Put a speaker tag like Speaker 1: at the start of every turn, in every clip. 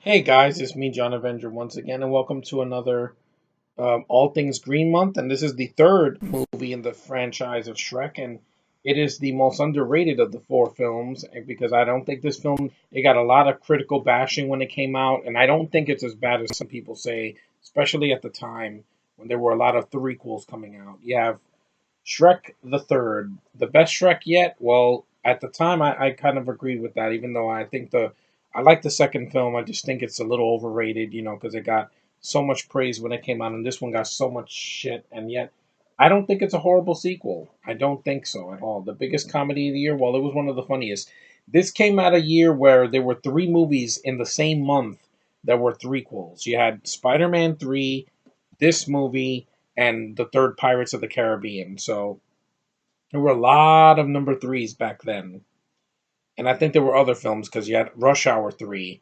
Speaker 1: Hey guys, it's me, John Avenger, once again, and welcome to another All Things Green Month. And this is the third movie in the franchise of Shrek, and it is the most underrated of the four films because I don't think this film it got a lot of critical bashing when it came out, and I don't think it's as bad as some people say, especially at the time when there were a lot of threequels coming out. You have Shrek the Third, the best Shrek yet. Well, at the time, I kind of agreed with that, even though I like the second film. I just think it's a little overrated, because it got so much praise when it came out, and this one got so much shit. And yet, I don't think it's a horrible sequel. I don't think so at all. The biggest comedy of the year. Well, it was one of the funniest. This came out a year where there were three movies in the same month that were threequels. You had Spider-Man 3, this movie, and the third Pirates of the Caribbean. So there were a lot of number threes back then. And I think there were other films because you had Rush Hour 3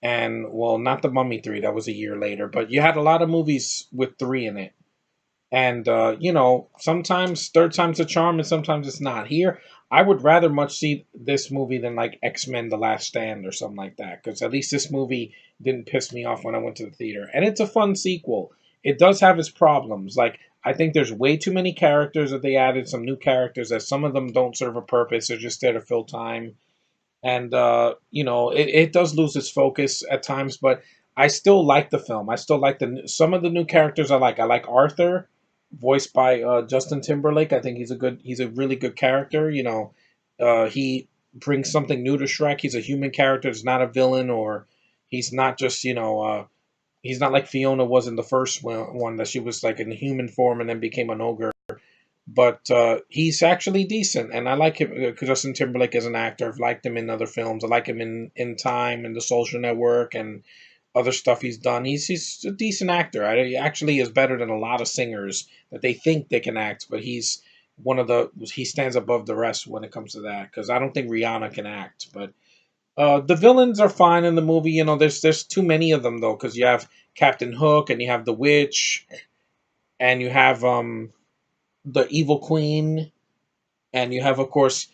Speaker 1: and, well, not The Mummy 3, that was a year later, but you had a lot of movies with three in it. And, sometimes third time's a charm and sometimes it's not. Here, I would rather much see this movie than like X-Men The Last Stand or something like that, because at least this movie didn't piss me off when I went to the theater. And it's a fun sequel. It does have its problems. Like, I think there's way too many characters that they added, some new characters that some of them don't serve a purpose. They're just there to fill time. And, it does lose its focus at times, but I still like the film. I still like some of the new characters I like. I like Arthur, voiced by Justin Timberlake. I think he's a really good character. He brings something new to Shrek. He's a human character. He's not a villain, or he's not just he's not like Fiona was in the first one that she was like in human form and then became an ogre. But he's actually decent, and I like him because Justin Timberlake as an actor. I've liked him in other films. I like him in Time and The Social Network and other stuff he's done. He's a decent actor. He actually is better than a lot of singers that they think they can act, but he stands above the rest when it comes to that, because I don't think Rihanna can act. But the villains are fine in the movie. There's too many of them though, because you have Captain Hook and you have the witch and you have the evil queen, and you have, of course,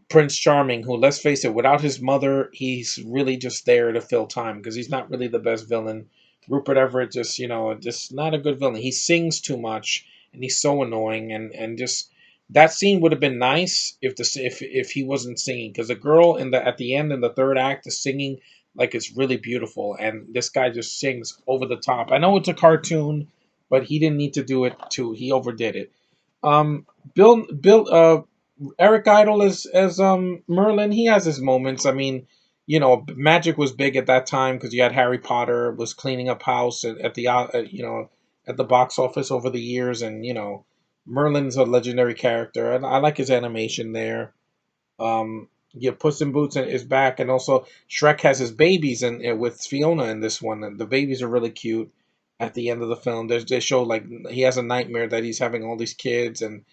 Speaker 1: Prince Charming, who, let's face it, without his mother, he's really just there to fill time because he's not really the best villain. Rupert Everett just not a good villain. He sings too much and he's so annoying, and just that scene would have been nice if he wasn't singing, because the girl at the end in the third act is singing like it's really beautiful, and this guy just sings over the top. I know it's a cartoon, but he didn't need to do it too. He overdid it. Um, Bill, Eric Idle as Merlin. He has his moments. I mean, magic was big at that time because you had Harry Potter was cleaning up house at the box office over the years, and Merlin's a legendary character, and I like his animation there. Yeah, Puss in Boots is back, and also Shrek has his babies and with Fiona in this one, and the babies are really cute. At the end of the film, they show like he has a nightmare that he's having all these kids, and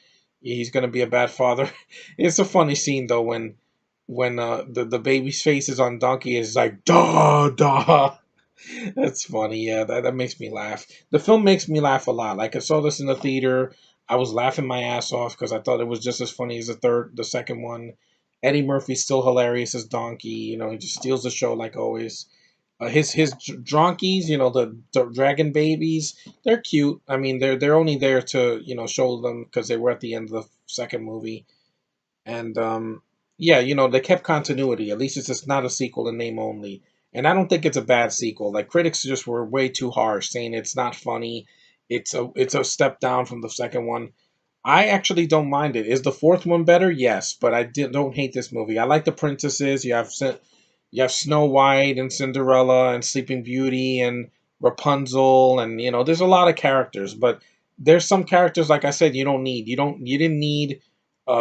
Speaker 1: he's gonna be a bad father. It's a funny scene though when the baby's face is on Donkey is like da da. That's funny. Yeah, that makes me laugh. The film makes me laugh a lot. Like, I saw this in the theater. I was laughing my ass off because I thought it was just as funny as the second one. Eddie Murphy's still hilarious as Donkey. He just steals the show like always. His dronkies, the dragon babies, they're cute. I mean, they're only there to show them because they were at the end of the second movie, and yeah, they kept continuity. At least it's just not a sequel in name only. And I don't think it's a bad sequel. Like, critics just were way too harsh, saying it's not funny. It's a step down from the second one. I actually don't mind it. Is the fourth one better? Yes, but don't hate this movie. I like the princesses. You have Snow White and Cinderella and Sleeping Beauty and Rapunzel, and there's a lot of characters, but there's some characters, like I said, you don't need. You didn't need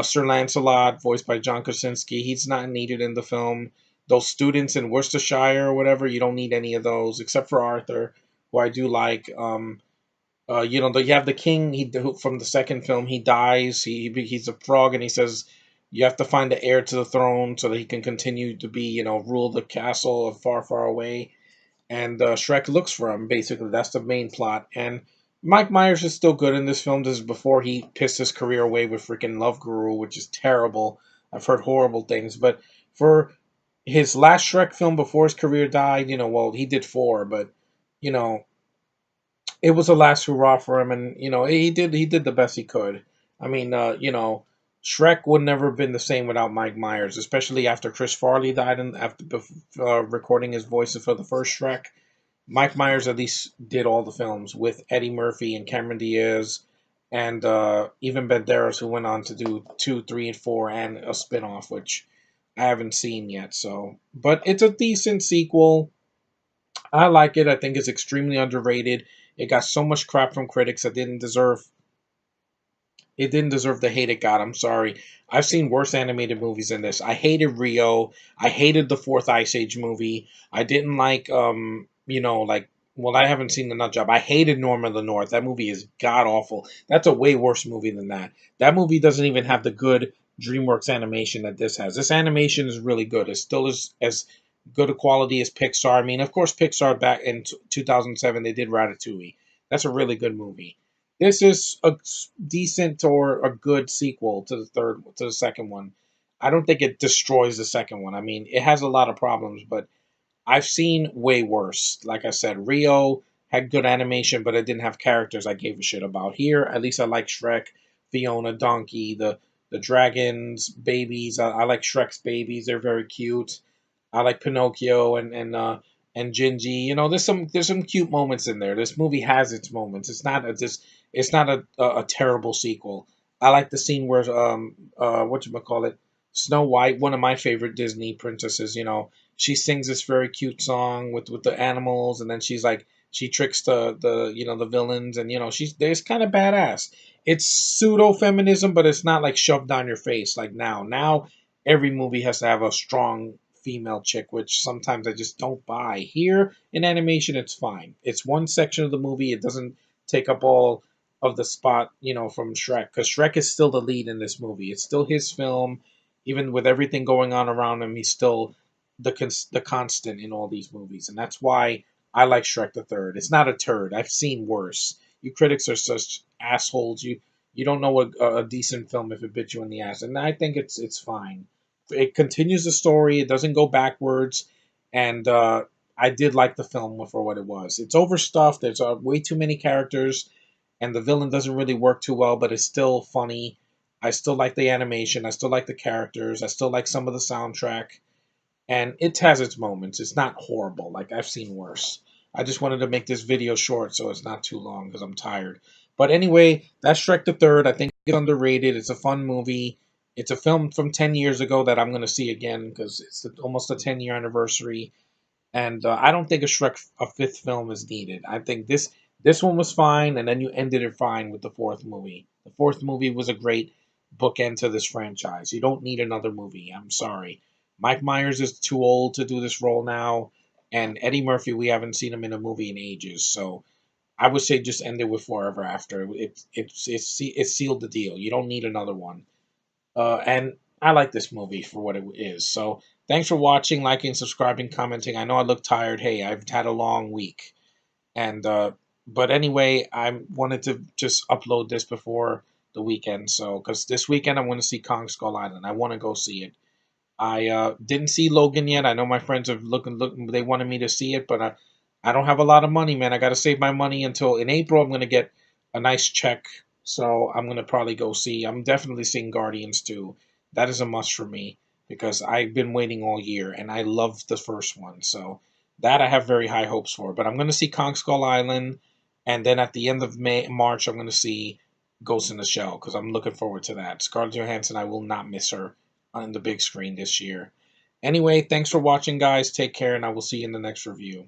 Speaker 1: Sir Lancelot, voiced by John Krasinski. He's not needed in the film. Those students in Worcestershire or whatever, you don't need any of those except for Arthur, who I do like. You have the king. From the second film, he dies. He's a frog, and he says you have to find the heir to the throne so that he can continue to be, rule the castle of far, far away. And Shrek looks for him. Basically, that's the main plot. And Mike Myers is still good in this film. This is before he pissed his career away with freaking Love Guru, which is terrible. I've heard horrible things, but for his last Shrek film before his career died, well, he did four, but you know, it was a last hurrah for him, and he did the best he could. I mean, Shrek would never have been the same without Mike Myers, especially after Chris Farley died and after recording his voices for the first Shrek. Mike Myers at least did all the films with Eddie Murphy and Cameron Diaz, and even Banderas, who went on to do two, three, and four, and a spinoff, which I haven't seen yet. So, but it's a decent sequel. I like it. I think it's extremely underrated. It got so much crap from critics that didn't deserve the hate it got. I'm sorry. I've seen worse animated movies than this. I hated Rio. I hated the fourth Ice Age movie. I didn't like well, I haven't seen the Nut Job. I hated Norman of the North. That movie is god awful. That's a way worse movie than that. That movie doesn't even have the good DreamWorks animation that this has. This animation is really good. It still is as good a quality as Pixar. I mean, of course, Pixar back in 2007 they did Ratatouille. That's a really good movie. This is a decent or a good sequel to the second one. I don't think it destroys the second one. I mean, it has a lot of problems, but I've seen way worse. Like I said, Rio had good animation, but it didn't have characters I gave a shit about. Here, at least I like Shrek, Fiona, Donkey, the dragons, babies. I like Shrek's babies. They're very cute. I like Pinocchio and Gingy. There's some cute moments in there. This movie has its moments. It's not a terrible sequel. I like the scene where whatchamacallit, Snow White, one of my favorite Disney princesses, she sings this very cute song with the animals, and then she tricks the villains, and she's there's kind of badass. It's pseudo feminism, but it's not like shoved down your face like now. Now every movie has to have a strong female chick, which sometimes I just don't buy. Here in animation, it's fine. It's one section of the movie. It doesn't take up all of the spot, from Shrek, because Shrek is still the lead in this movie. It's still his film, even with everything going on around him. He's still the constant in all these movies, and that's why I like Shrek the Third. It's not a turd. I've seen worse. You critics are such assholes. You don't know a decent film if it bit you in the ass, and I think it's fine. It continues the story. It doesn't go backwards, and I did like the film for what it was. It's overstuffed. There's way too many characters, and the villain doesn't really work too well, but it's still funny. I still like the animation. I still like the characters. I still like some of the soundtrack, and it has its moments. It's not horrible. Like, I've seen worse. I just wanted to make this video short so it's not too long because I'm tired. But anyway, that's Shrek the Third. I think it's underrated. It's a fun movie. It's a film from 10 years ago that I'm going to see again because it's almost a 10-year anniversary. And I don't think a fifth film is needed. I think this one was fine, and then you ended it fine with the fourth movie. The fourth movie was a great bookend to this franchise. You don't need another movie. I'm sorry. Mike Myers is too old to do this role now, and Eddie Murphy, we haven't seen him in a movie in ages. So I would say just end it with Forever After. It sealed the deal. You don't need another one. And I like this movie for what it is. So thanks for watching, liking, subscribing, commenting. I know I look tired. Hey, I've had a long week, and but anyway, I wanted to just upload this before the weekend. So because this weekend I want to see Kong Skull Island. I want to go see it. I didn't see Logan yet. I know my friends are looking. They wanted me to see it, but I don't have a lot of money, man. I got to save my money until in April. I'm gonna get a nice check, so I'm gonna probably go see. I'm definitely seeing Guardians 2. That is a must for me because I've been waiting all year, and I loved the first one. So that I have very high hopes for. But I'm gonna see Kong Skull Island, and then at the end of March, I'm gonna see Ghost in the Shell because I'm looking forward to that. Scarlett Johansson, I will not miss her on the big screen this year. Anyway, thanks for watching, guys. Take care, and I will see you in the next review.